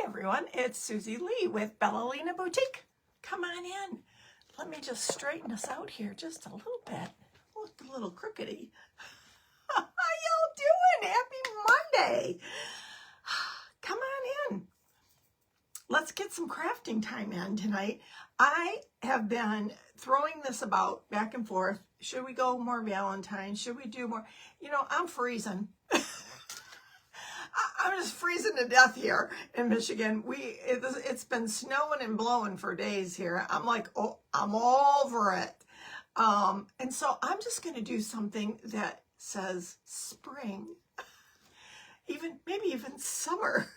everyone, it's Susie Lee with Bellalina Boutique. Come on in. Let me just straighten us out here just a little bit. Look a little crookedy. How y'all doing? Happy Monday. Come on in. Let's get some crafting time in tonight. I have been throwing this about back and forth. Should we go more Valentine? Should we do more? You know, I'm freezing. I'm just freezing to death here in Michigan. It's been snowing and blowing for days here. I'm like, oh, I'm over it. And so I'm just going to do something that says spring, maybe even summer.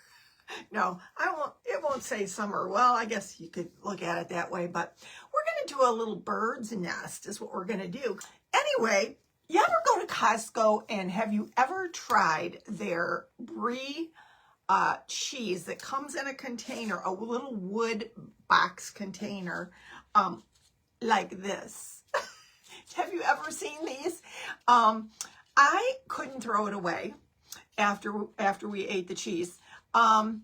No, I won't. It won't say summer. Well, I guess you could look at it that way, but we're going to do a little bird's nest is what we're going to do. Anyway, you ever go to Costco and have you ever tried their brie cheese that comes in a container, a little wood box container, like this? Have you ever seen these? I couldn't throw it away after we ate the cheese. I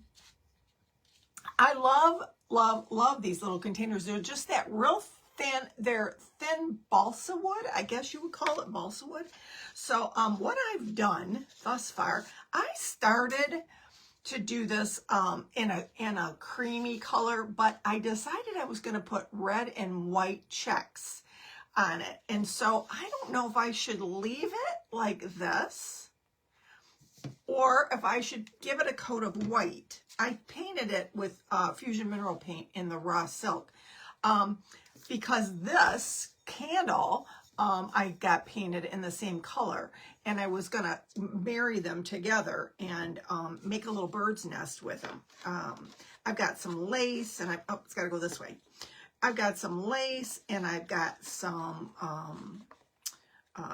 love these little containers. They're just that real thin. They're thin balsa wood. I guess you would call it balsa wood. So what I've done thus far, I started to do this in a creamy color, but I decided I was going to put red and white checks on it. And so I don't know if I should leave it like this or if I should give it a coat of white. I painted it with Fusion Mineral Paint in the raw silk because this candle I got painted in the same color, and I was gonna marry them together and make a little bird's nest with them. I've got some lace, and it's gotta go this way. I've got some lace, and I've got some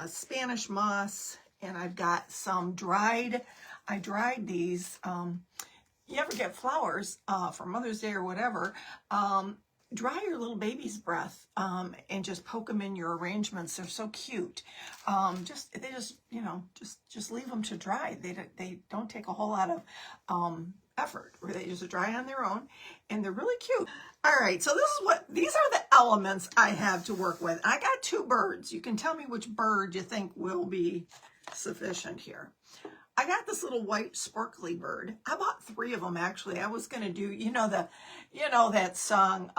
Spanish moss, and I've got some I dried these. You ever get flowers for Mother's Day or whatever, dry your little baby's breath and just poke them in your arrangements. They're so cute. Just leave them to dry. They don't take a whole lot of effort. They just dry on their own, and they're really cute. All right, so these are the elements I have to work with. I got two birds. You can tell me which bird you think will be sufficient here. I got this little white sparkly bird. I bought 3 of them actually. I was gonna do, that song,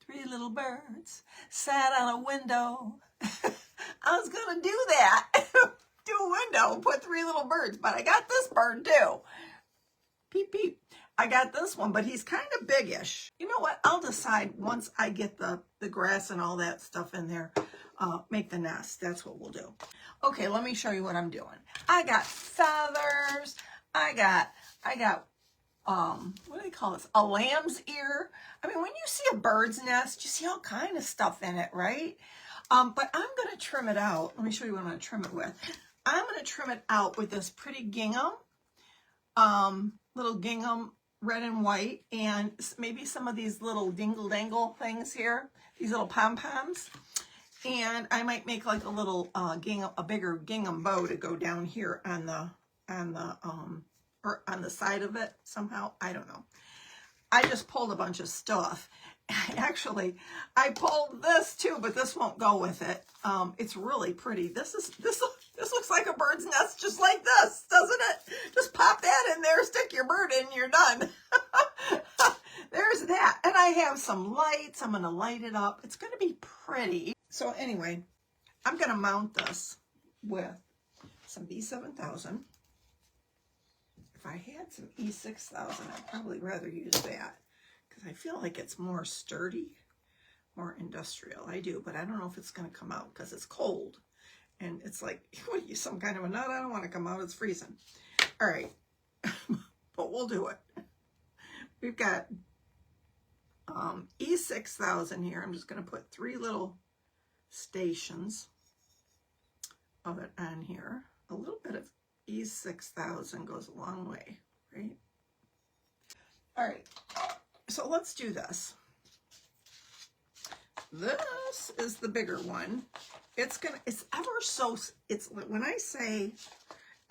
3 little birds sat on a window. I was gonna do that, do a window, put 3 little birds, but I got this bird too. Peep, peep. I got this one, but he's kind of biggish. You know what? I'll decide once I get the grass and all that stuff in there, make the nest. That's what we'll do. Okay, let me show you what I'm doing. I got feathers. I got what do they call this? A lamb's ear. I mean, when you see a bird's nest, you see all kind of stuff in it, right? But I'm gonna trim it out. Let me show you what I'm gonna trim it with. I'm gonna trim it out with this pretty gingham, little gingham, red and white, and maybe some of these little dingle-dangle things here, these little pom-poms. And I might make like a little a bigger gingham bow to go down here on the side of it somehow. I don't know. I just pulled a bunch of stuff. Actually, I pulled this too, but this won't go with it. It's really pretty. This looks like a bird's nest, just like this, doesn't it? Just pop that in there, stick your bird in, you're done. There's that. And I have some lights. I'm going to light it up. It's going to be pretty. So anyway, I'm going to mount this with some B7000. If I had some E6000, I'd probably rather use that because I feel like it's more sturdy, more industrial. I do, but I don't know if it's going to come out because it's cold. And it's like, what are you, some kind of a nut? I don't want to come out. It's freezing. All right. But we'll do it. We've got E6000 here. I'm just going to put 3 little stations of it on here. A little bit of E6000 goes a long way, right? All right. So let's do this. This is the bigger one. When I say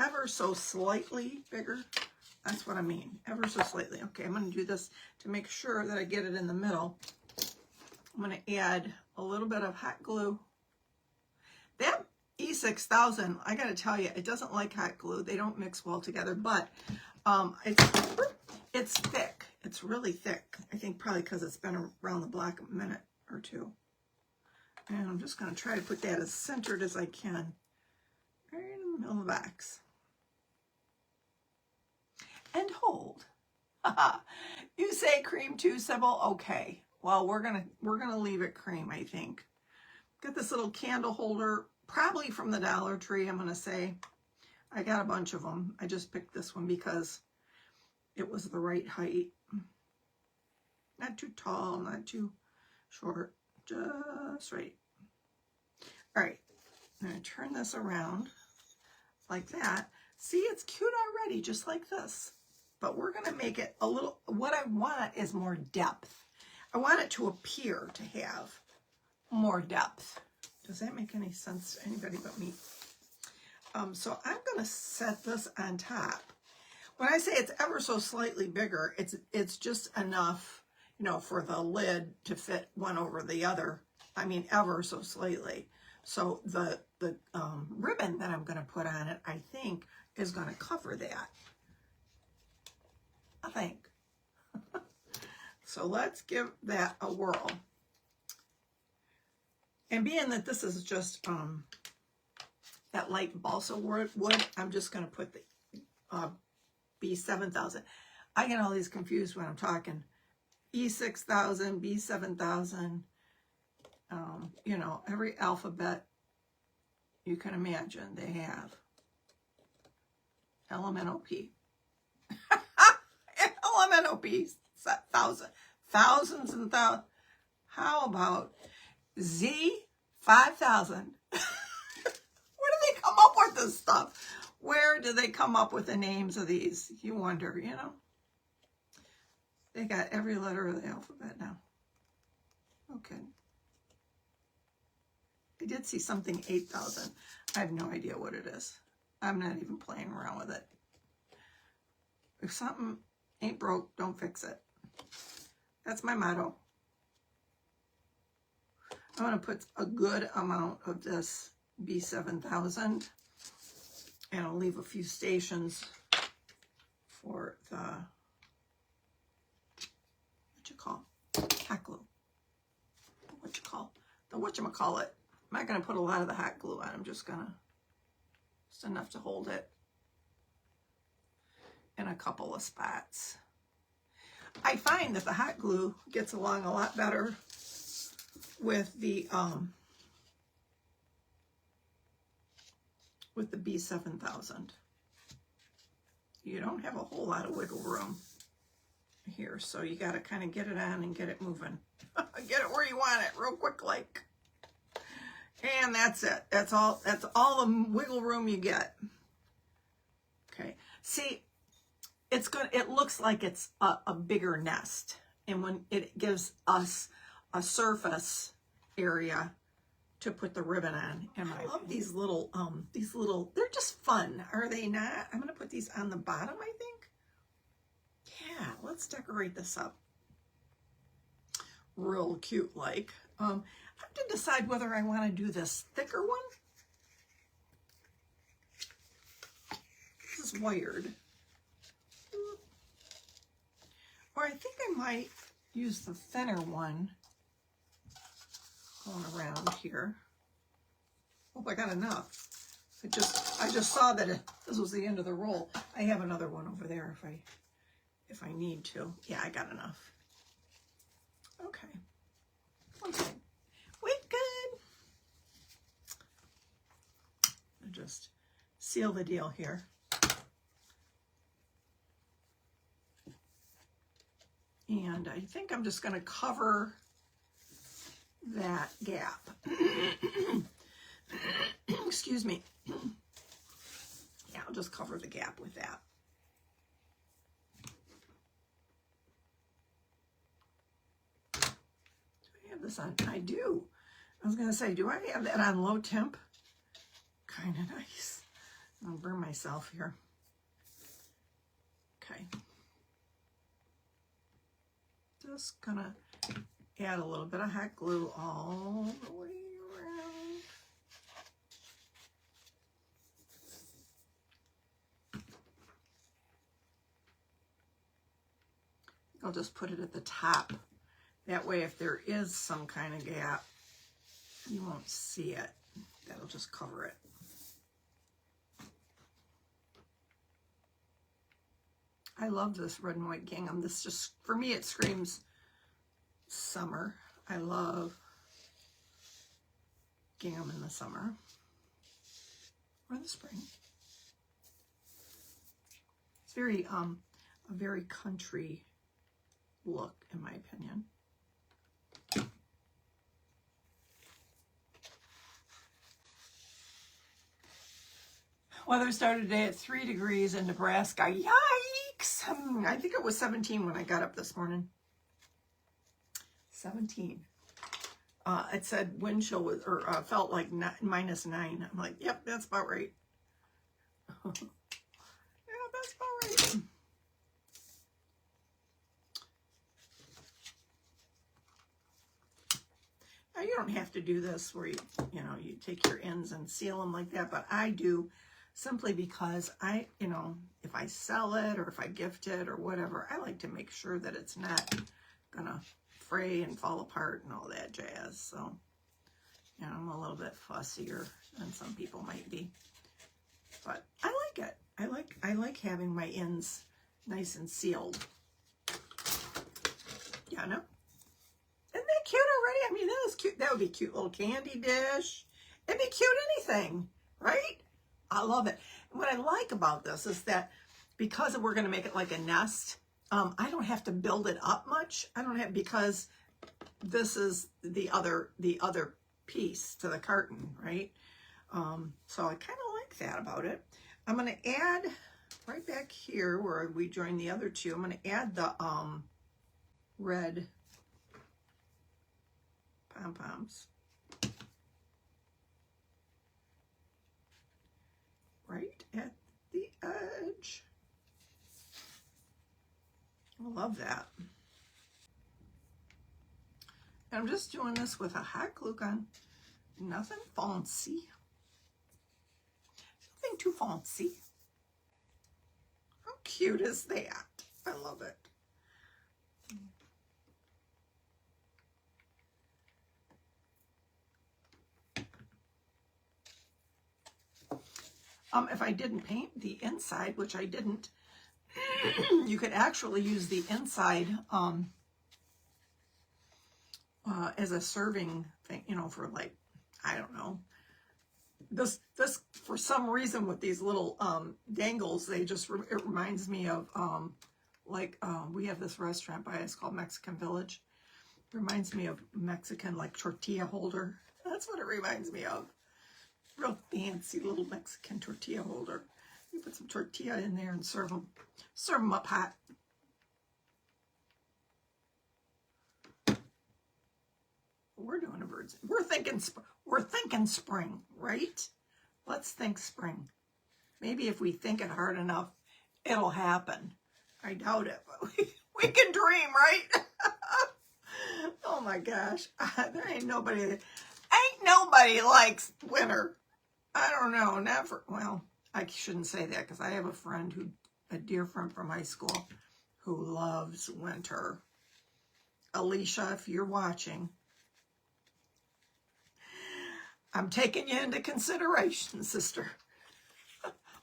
ever so slightly bigger, That's what I mean, ever so slightly. Okay, I'm going to do this to make sure that I get it in the middle. I'm going to add a little bit of hot glue. That E6000, I got to tell you, it doesn't like hot glue. They don't mix well together, but it's thick. It's really thick. I think probably because it's been around the block a minute or two. And I'm just going to try to put that as centered as I can. Right in the middle of the box. And hold. You say cream too, Sybil? Okay. Well, we're gonna leave it cream, I think. Got this little candle holder, probably from the Dollar Tree, I'm gonna say. I got a bunch of them. I just picked this one because it was the right height. Not too tall, not too short, just right. All right, I'm gonna turn this around like that. See, it's cute already, just like this. But we're gonna make it a little, what I want is more depth. I want it to appear to have more depth. Does that make any sense to anybody but me? So I'm gonna set this on top. When I say it's ever so slightly bigger, it's just enough, you know, for the lid to fit one over the other. I mean, ever so slightly. So the ribbon that I'm gonna put on it, I think, is gonna cover that. I think. So let's give that a whirl. And being that this is just that light balsa wood, I'm just going to put the B7000. I get all these confused when I'm talking. E6000, B7000, you know, every alphabet you can imagine they have. LMNOP. LMNOP, thousands and thousands. How about Z5000? Where do they come up with this stuff? Where do they come up with the names of these? You wonder, you know? They got every letter of the alphabet now. Okay. I did see something 8,000. I have no idea what it is. I'm not even playing around with it. If something ain't broke, don't fix it. That's my motto. I'm going to put a good amount of this B7000, and I'll leave a few stations for the, hot glue. The whatchamacallit. I'm not going to put a lot of the hot glue on. I'm just enough to hold it in a couple of spots. I find that the hot glue gets along a lot better with the B7000. You don't have a whole lot of wiggle room here, so you got to kind of get it on and get it moving. Get it where you want it real quick, like. And that's it. That's all the wiggle room you get. Okay. See, it looks like it's a bigger nest, and when it gives us a surface area to put the ribbon on. And I love these little, they're just fun, are they not? I'm gonna put these on the bottom, I think. Yeah, let's decorate this up real cute like. I have to decide whether I want to do this thicker one. This is wired. Or I think I might use the thinner one going around here. Hope I got enough. I just saw that this was the end of the roll. I have another one over there if I need to. Yeah, I got enough. Okay. Okay. Wait, good. I'll just seal the deal here. And I think I'm just going to cover that gap. Excuse me. Yeah, I'll just cover the gap with that. Do I have this on? I do. I was going to say, do I have that on low temp? Kind of nice. I'll burn myself here. Okay. Just gonna add a little bit of hot glue all the way around. I'll just put it at the top. That way, if there is some kind of gap, you won't see it. That'll just cover it. I love this red and white gingham. This just, for me, it screams summer. I love gingham in the summer or the spring. It's very, a very country look, in my opinion. Weather started today at 3 degrees in Nebraska. Yikes! I think it was 17 when I got up this morning. 17. It said wind chill was, or felt like -9. I'm like, yep, that's about right. Yeah, that's about right. Now, you don't have to do this where you take your ends and seal them like that, but I do simply because if I sell it or if I gift it or whatever, I like to make sure that it's not gonna fray and fall apart and all that jazz. So, I'm a little bit fussier than some people might be, but I like it. I like having my ends nice and sealed. Yeah, no? Isn't that cute already? I mean, that is cute. That would be a cute little candy dish. It'd be cute anything, right? I love it. And what I like about this is that because we're going to make it like a nest, I don't have to build it up much. I don't have, because this is the other piece to the carton, right? So I kind of like that about it. I'm going to add right back here where we joined the other two. I'm going to add the red pom-poms right at the edge. I love that. And I'm just doing this with a hot glue gun. Nothing fancy. Nothing too fancy. How cute is that? I love it. If I didn't paint the inside, which I didn't, you could actually use the inside as a serving thing, for like, I don't know. This for some reason with these little dangles, it reminds me of we have this restaurant by us called Mexican Village. It reminds me of Mexican like tortilla holder. That's what it reminds me of. Real fancy little Mexican tortilla holder. You put some tortilla in there and serve them up hot. We're doing a bird's. We're thinking spring, right? Let's think spring. Maybe if we think it hard enough, it'll happen. I doubt it, but we can dream, right? Oh my gosh, there ain't nobody likes winter. I don't know, never. Well, I shouldn't say that because I have a dear friend from high school who loves winter. Alicia, if you're watching, I'm taking you into consideration, sister.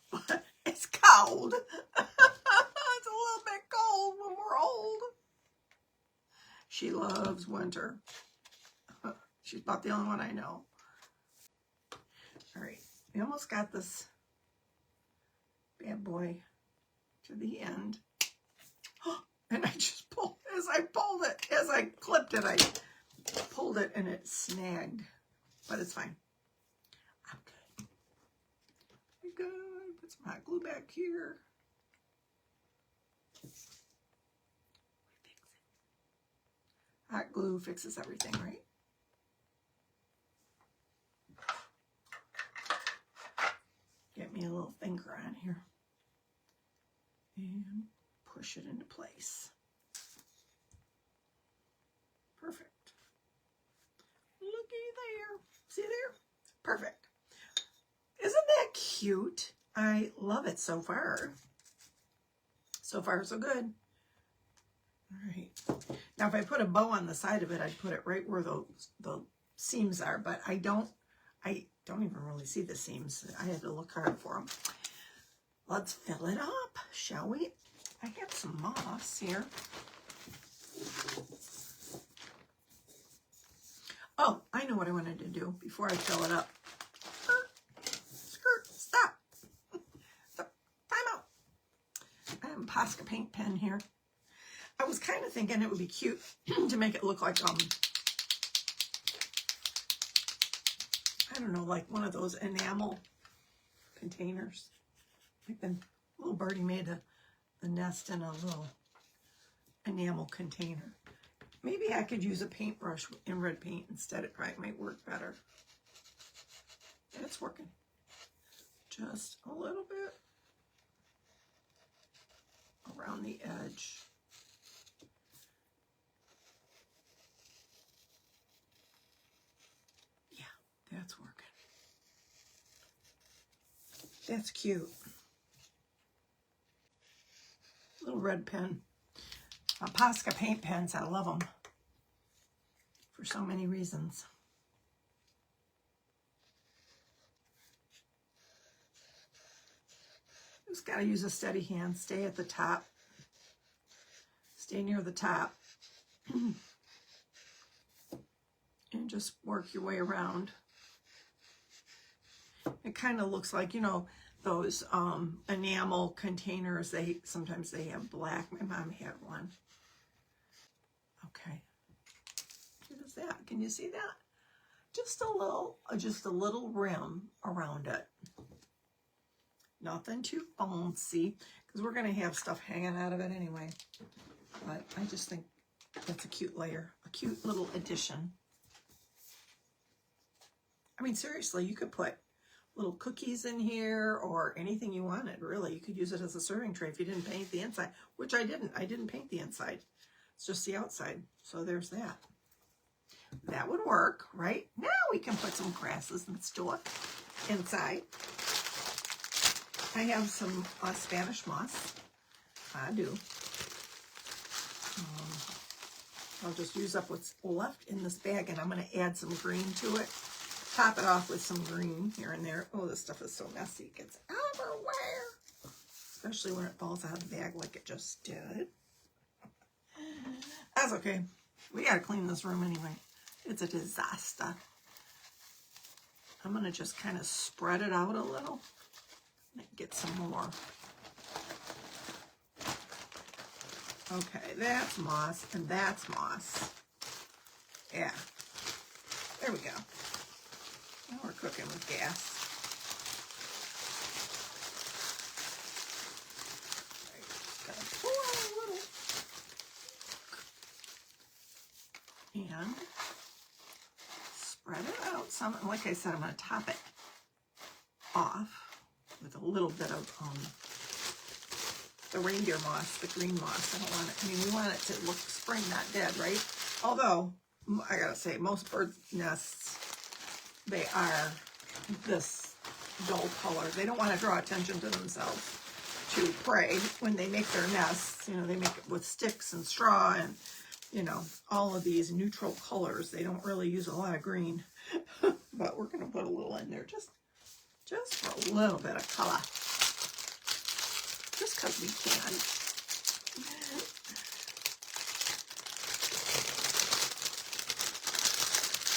But it's cold. It's a little bit cold when we're old. She loves winter. She's about the only one I know. All right, we almost got this bad boy to the end. And I just pulled, as I clipped it, I pulled it and it snagged. But it's fine. I'm good. I'm good. Put some hot glue back here. Hot glue fixes everything, right? Get me a little finger on here. And push it into place. Perfect. Looky there. See there? Perfect. Isn't that cute? I love it so far. So far, so good. All right. Now, if I put a bow on the side of it, I'd put it right where the seams are, but I don't even really see the seams. I had to look hard for them. Let's fill it up, shall we? I have some moss here. Oh, I know what I wanted to do before I fill it up. Skirt, stop. Stop. Time out. I have a Posca paint pen here. I was kind of thinking it would be cute to make it look like, I don't know, like one of those enamel containers. Like the little birdie made a nest in a little enamel container. Maybe I could use a paintbrush in red paint instead. It probably might work better. And it's working. Just a little bit around the edge. Yeah, that's working. That's cute. Little red pen. Posca paint pens, I love them for so many reasons. Just got to use a steady hand. Stay at the top. Stay near the top. And just work your way around. It kind of looks like, you know, those enamel containers. Sometimes they have black. My mom had one. Okay. What is that? Can you see that? Just a little rim around it. Nothing too fancy, because we're going to have stuff hanging out of it anyway. But I just think that's a cute layer, a cute little addition. I mean, seriously, you could put little cookies in here or anything you wanted, really. You could use it as a serving tray if you didn't paint the inside, which I didn't. I didn't paint the inside. It's just the outside. So there's that. That would work, right? Now we can put some grasses and stuff inside. I have some Spanish moss. I do. I'll just use up what's left in this bag, and I'm going to add some green to it. Top it off with some green here and there. Oh, this stuff is so messy. It gets everywhere. Especially when it falls out of the bag like it just did. That's okay. We got to clean this room anyway. It's a disaster. I'm going to just kind of spread it out a little. Get some more. Okay, that's moss, and that's moss. Yeah. There we go. Now we're cooking with gas. Just gotta pour a little. And spread it out some. Like I said, I'm going to top it off with a little bit of the reindeer moss, the green moss. I don't want it. I mean, we want it to look spring, not dead, right? Although, I gotta say, most bird nests, they are this dull color. They don't want to draw attention to themselves to prey when they make their nests. You know, they make it with sticks and straw and, you know, all of these neutral colors. They don't really use a lot of green, but we're going to put a little in there just for a little bit of color. Just because we can.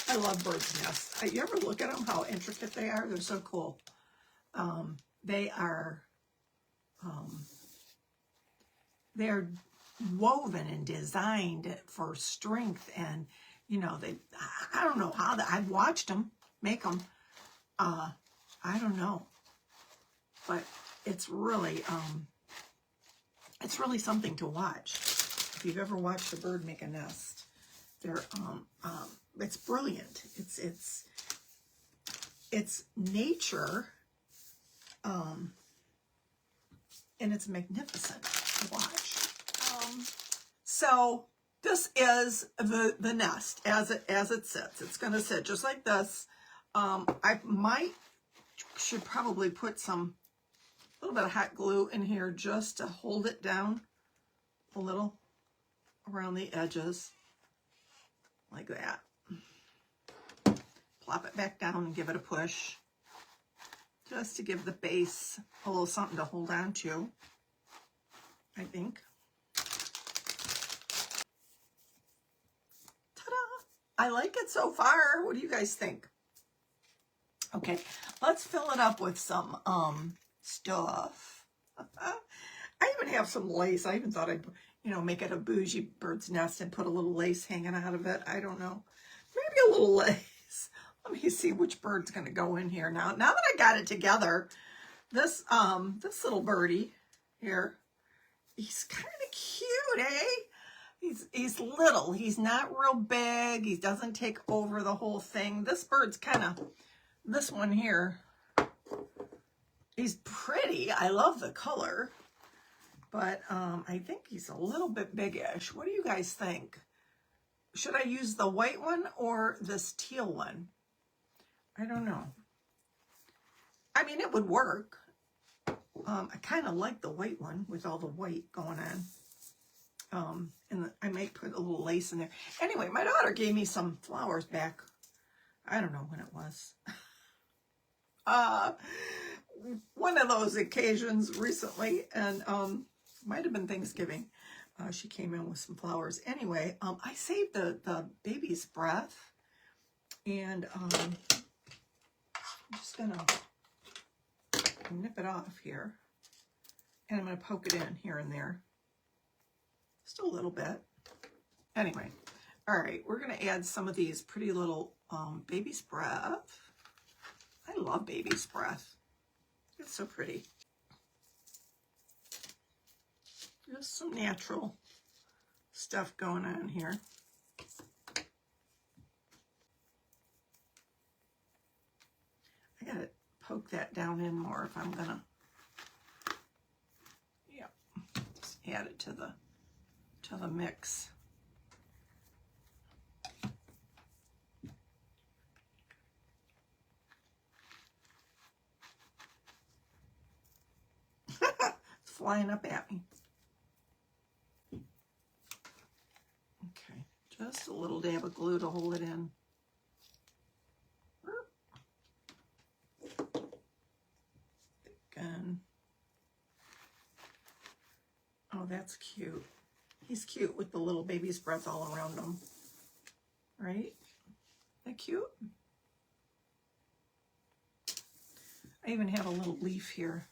I love birds' nests. You ever look at them, how intricate they are? They're so cool. They're woven and designed for strength, and, you know, I don't know how I've watched them make them. I don't know, but it's really something to watch. If you've ever watched a bird make a nest, it's brilliant. It's nature, and it's magnificent to watch. So this is the nest as it sits. It's going to sit just like this. I should probably put a little bit of hot glue in here just to hold it down a little around the edges, like that. Plop it back down and give it a push, just to give the base a little something to hold on to, I think. Ta-da! I like it so far. What do you guys think? Okay, let's fill it up with some stuff. I even have some lace. I even thought I'd, make it a bougie bird's nest and put a little lace hanging out of it. I don't know. Maybe a little lace. Let me see which bird's going to go in here now. Now that I got it together, this little birdie here, he's kind of cute, eh? He's little. He's not real big. He doesn't take over the whole thing. This bird's this one here, he's pretty. I love the color. But I think he's a little bit big-ish. What do you guys think? Should I use the white one or this teal one? I don't know. I mean, it would work. I kind of like the white one with all the white going on. And I might put a little lace in there. Anyway, my daughter gave me some flowers back. I don't know when it was. One of those occasions recently, and might have been Thanksgiving. She came in with some flowers. Anyway, I saved the baby's breath, and I'm just gonna nip it off here, and I'm gonna poke it in here and there, just a little bit. Anyway, all right, we're gonna add some of these pretty little baby's breath. I love baby's breath. It's so pretty. Just some natural stuff going on here. I gotta poke that down in more if I'm gonna, yeah, just add it to the mix. It's flying up at me. Okay, just a little dab of glue to hold it in. Again. Oh, that's cute. He's cute with the little baby's breath all around him. Right? Isn't that cute? I even have a little leaf here.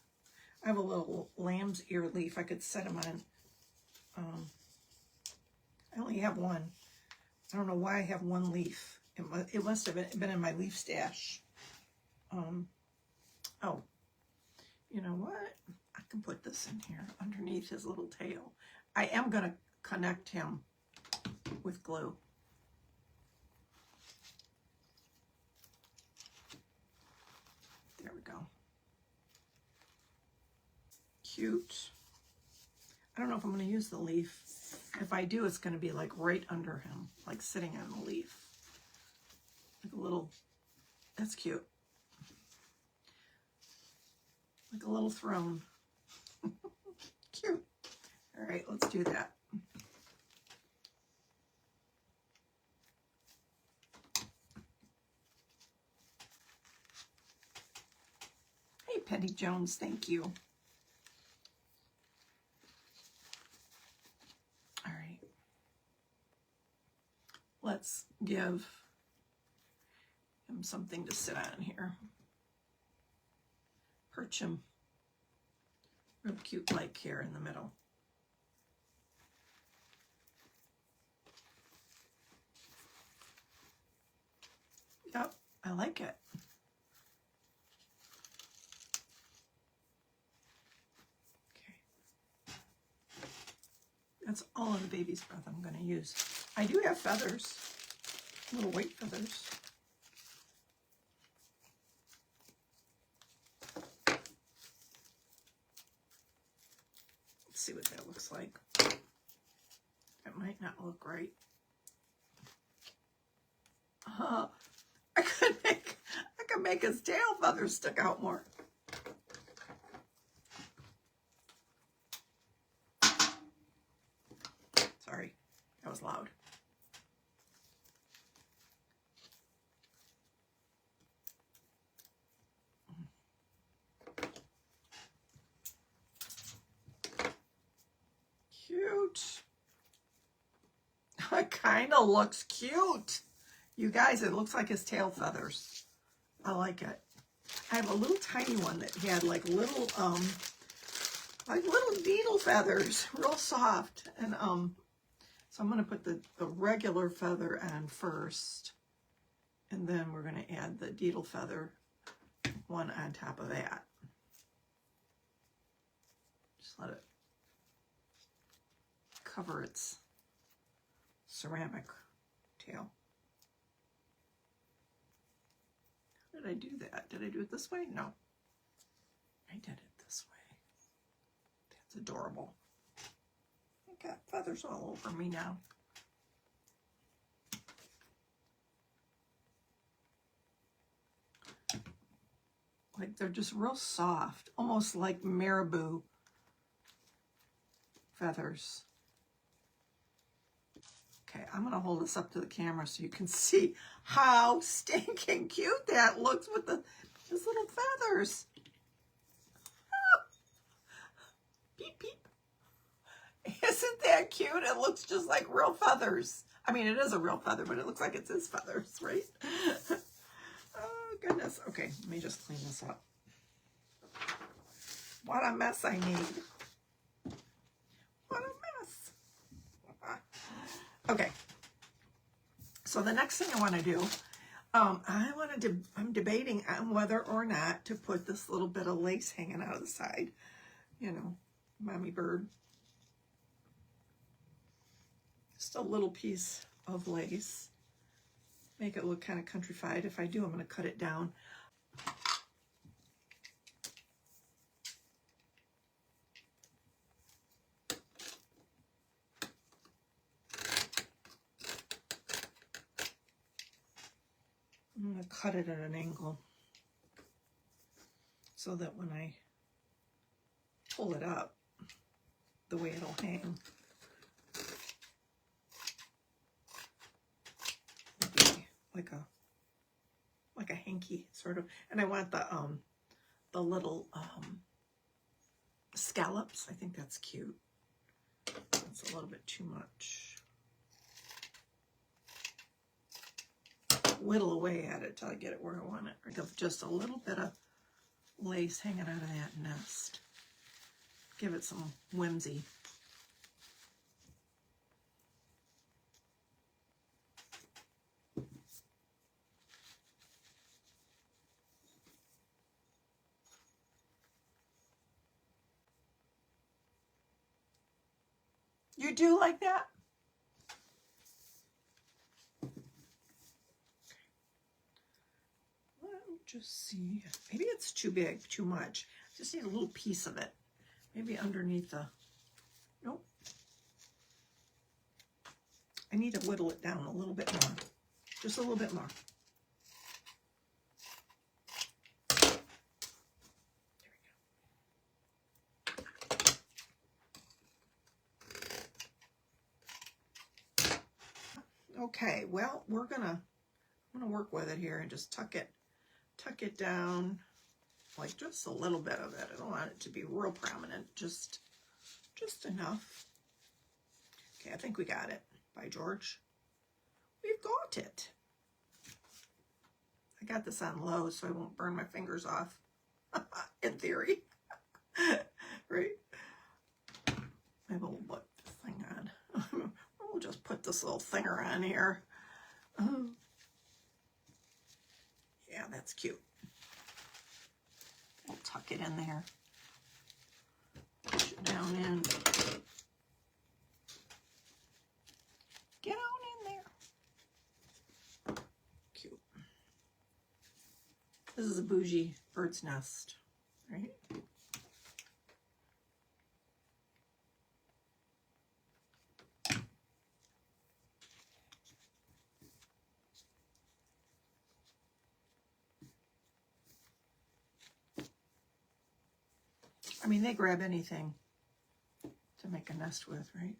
I have a little lamb's ear leaf I could set him on. I only have one. I don't know why I have one leaf. It must have been in my leaf stash. Oh, you know what? I can put this in here underneath his little tail. I am going to connect him with glue. There we go. Cute. I don't know if I'm going to use the leaf. If I do, it's going to be like right under him, like sitting on the leaf. Like a little, that's cute. Like a little throne. Cute. All right, let's do that. Hey, Penny Jones, thank you. All right. Let's give him something to sit on here. Perch him real cute like here in the middle. Yep, I like it. Okay. That's all of the baby's breath I'm going to use. I do have feathers, little white feathers. See what that looks like. It might not look right. I could make his tail feathers stick out more. Sorry, that was loud. Cute. It kind of looks cute. You guys, it looks like his tail feathers. I like it. I have a little tiny one that had like little needle feathers, real soft. And so I'm gonna put the regular feather on first, and then we're gonna add the needle feather one on top of that. Just let it cover its ceramic tail. How did I do that? Did I do it this way? No. I did it this way. That's adorable. I got feathers all over me now. Like they're just real soft, almost like marabou feathers. Okay, I'm going to hold this up to the camera so you can see how stinking cute that looks with his little feathers. Oh. Peep, peep. Isn't that cute? It looks just like real feathers. I mean, it is a real feather, but it looks like it's his feathers, right? Oh, goodness. Okay, let me just clean this up. What a mess I made. What a mess. Okay, so the next thing I want to do, I'm debating on whether or not to put this little bit of lace hanging out of the side. You know, mommy bird. Just a little piece of lace. Make it look kind of countrified. If I do, I'm going to cut it down. I'm going to cut it at an angle so that when I pull it up, the way it'll hang will be like a hanky sort of. And I want the little scallops. I think that's cute. That's a little bit too much. Whittle away at it till I get it where I want it. I got just a little bit of lace hanging out of that nest. Give it some whimsy. You do like that? Just see, maybe it's too big, too much. Just need a little piece of it. Maybe underneath the, nope. I need to whittle it down a little bit more. Just a little bit more. There we go. Okay, well, I'm gonna work with it here and just tuck it down, like just a little bit of it. I don't want it to be real prominent, just enough. Okay, I think we got it. By George, we've got it. I got this on low so I won't burn my fingers off, in theory, right? Maybe we'll put this thing on. We'll just put this little thinger on here. Yeah, that's cute. We'll tuck it in there. Push it down in. Get on in there. Cute. This is a bougie bird's nest, right? I mean, they grab anything to make a nest with, right?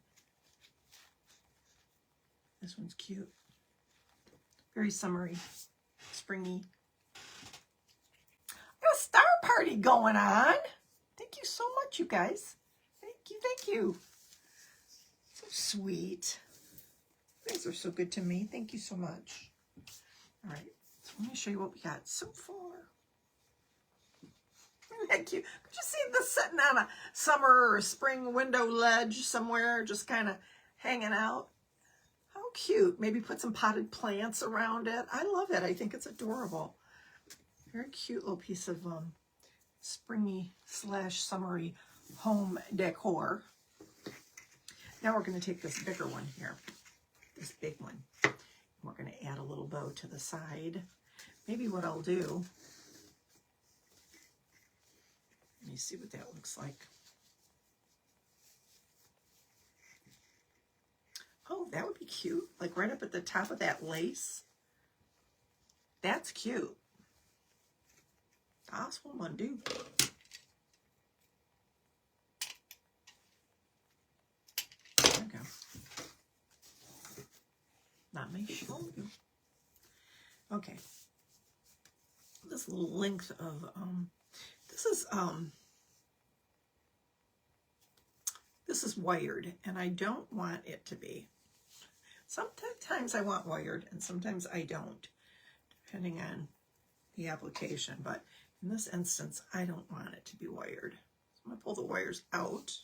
This one's cute. Very summery, springy. Got a star party going on. Thank you so much, you guys. Thank you, thank you. So sweet. You guys are so good to me. Thank you so much. All right, so let me show you what we got so far. Thank you. Could you see this sitting on a summer or spring window ledge somewhere, just kind of hanging out? How cute. Maybe put some potted plants around it. I love it. I think it's adorable. Very cute little piece of springy / summery home decor. Now we're going to take this bigger one here, this big one. We're going to add a little bow to the side. Maybe what I'll do, let me see what that looks like. Oh, that would be cute. Like right up at the top of that lace. That's cute. That's what I'm going to do. There we go. Not my show you. Okay. This little length of, this is wired, and I don't want it to be. Sometimes I want wired, and sometimes I don't, depending on the application. But in this instance, I don't want it to be wired. So I'm going to pull the wires out.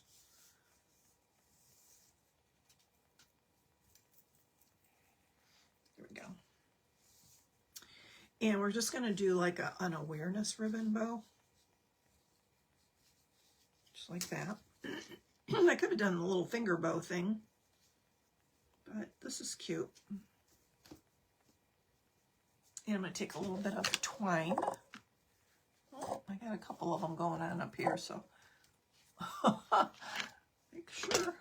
There we go. And we're just going to do like an awareness ribbon bow. Just like that. I could have done the little finger bow thing, but this is cute. And I'm going to take a little bit of twine. Oh, I got a couple of them going on up here, so make sure.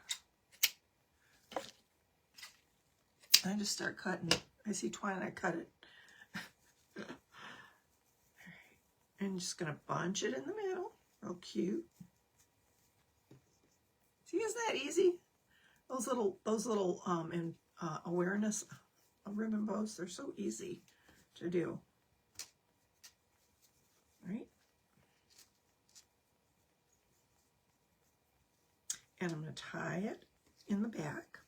I just start cutting. I see twine, I cut it. All right. I'm just going to bunch it in the middle. Real cute. See, isn't that easy? Those little awareness ribbon bows, they're so easy to do. Right? And I'm going to tie it in the back.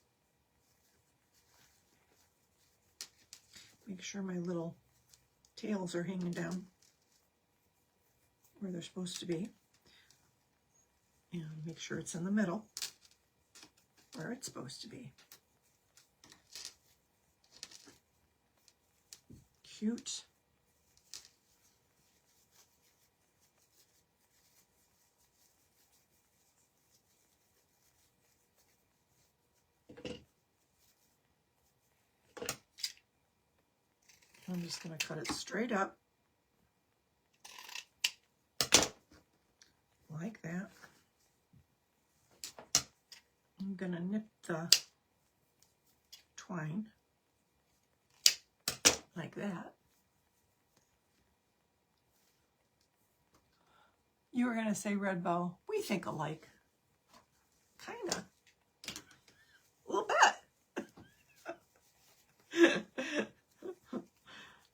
Make sure my little tails are hanging down where they're supposed to be. And make sure it's in the middle where it's supposed to be. Cute. I'm just going to cut it straight up like that. I'm going to nip the twine like that. You were going to say red bow. We think alike. Kind of. A little bit.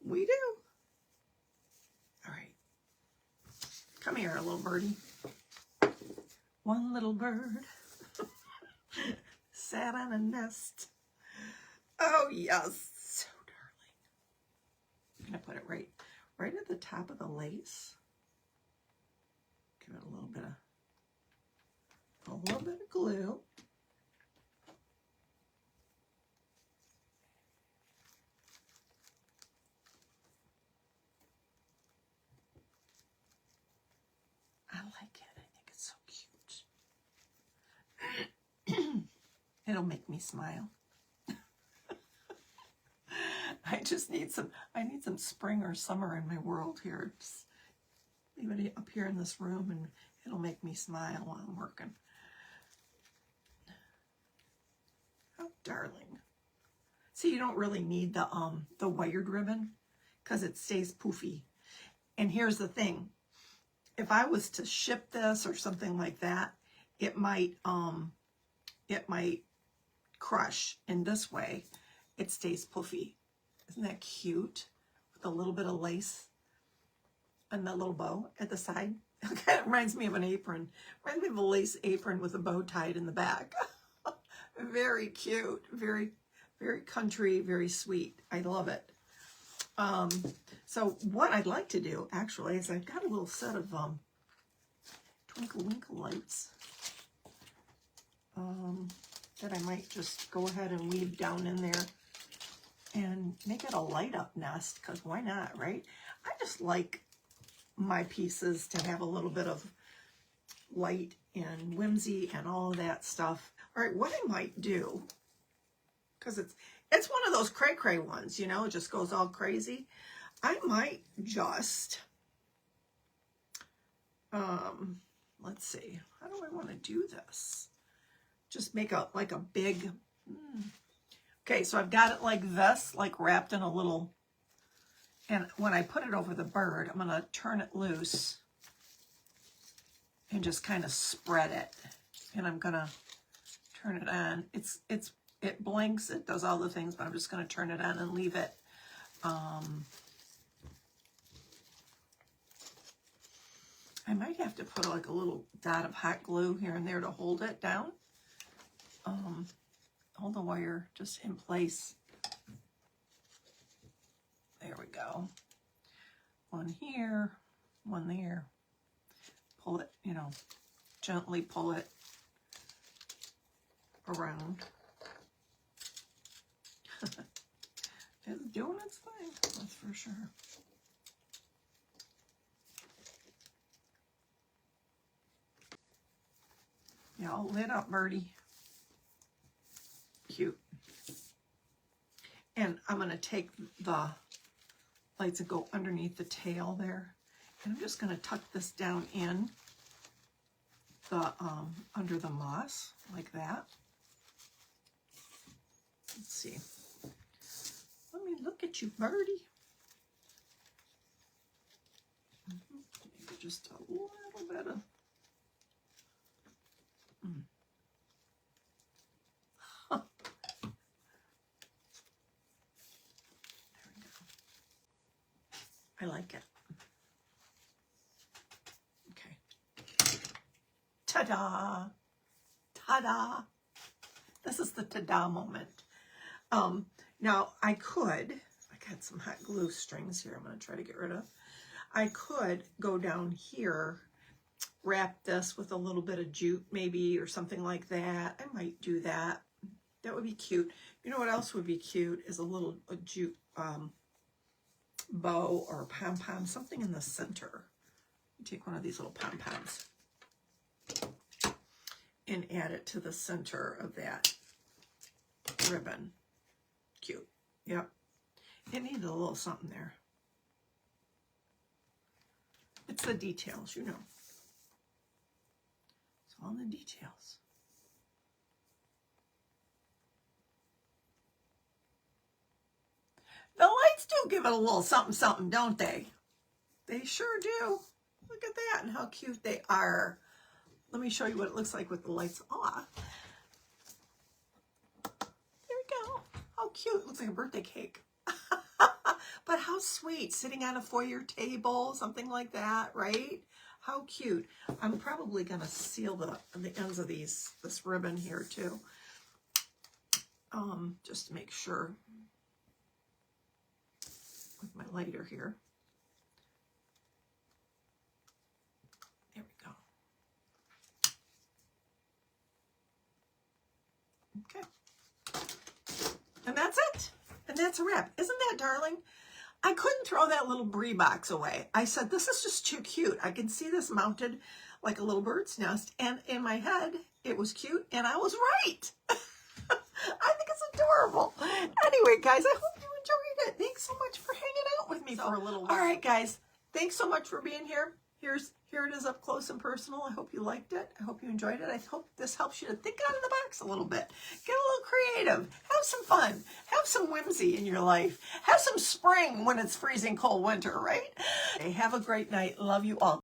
We do. All right. Come here, little birdie. One little bird sat on a nest. Oh, yes. So darling. I'm going to put it right at the top of the lace. Give it a little bit of glue. I like it. I think it's so cute. It'll make me smile. I need some spring or summer in my world here. Just leave it up here in this room and it'll make me smile while I'm working. Oh, darling. See, you don't really need the wired ribbon because it stays poofy. And here's the thing. if I was to ship this or something like that, it might crush. In this way, it stays puffy. Isn't that cute? With a little bit of lace and that little bow at the side. It kind of reminds me of an apron. Reminds me of a lace apron with a bow tied in the back. Very cute. Very, very country, very sweet. I love it. So what I'd like to do, actually, is I've got a little set of Twinkle Winkle lights that I might just go ahead and weave down in there and make it a light up nest, because why not, right? I just like my pieces to have a little bit of light and whimsy and all of that stuff. All right, what I might do, because it's one of those cray-cray ones, you know, it just goes all crazy. I might just, let's see, how do I want to do this? Just make like a big, okay, so I've got it like this, like wrapped in a little, and when I put it over the bird, I'm going to turn it loose and just kind of spread it. And I'm going to turn it on. It blinks, it does all the things, but I'm just going to turn it on and leave it. I might have to put like a little dot of hot glue here and there to hold it down. Hold the wire just in place. There we go. One here, one there. Pull it, you know, gently pull it around. It's doing its thing, that's for sure. Yeah, all lit up, birdie. Cute. And I'm going to take the lights and go underneath the tail there. And I'm just going to tuck this down in the under the moss like that. Let's see. Let me look at you, birdie. Maybe just a little bit of. There we go. I like it. Okay. Ta-da! Ta-da! This is the ta-da moment. Now I got some hot glue strings here I'm going to try to get rid of. I could go down here, wrap this with a little bit of jute maybe or something like that. I might do that. That would be cute. You know what else would be cute is a jute bow or pom-pom, something in the center. Take one of these little pom-poms and add it to the center of that ribbon. Cute. Yep. It needed a little something there. It's the details, you know. It's all the details. The lights do give it a little something, something, don't they? They sure do. Look at that and how cute they are. Let me show you what it looks like with the lights off. There we go. How cute. It looks like a birthday cake. But how sweet. Sitting on a foyer table, something like that, right? How cute. I'm probably going to seal the ends of this ribbon here too. Just to make sure. With my lighter here. There we go. Okay. And that's it. And that's a wrap. Isn't that darling? I couldn't throw that little brie box away. I said, this is just too cute. I can see this mounted like a little bird's nest. And in my head, it was cute. And I was right. I think it's adorable. Anyway, guys, I hope you enjoyed it. Thanks so much for hanging out with me for a little while. All right, guys. Thanks so much for being here. Here it is up close and personal. I hope you liked it. I hope you enjoyed it. I hope this helps you to think out of the box a little bit. Get a little creative. Have some fun. Have some whimsy in your life. Have some spring when it's freezing cold winter, right? Hey, have a great night. Love you all.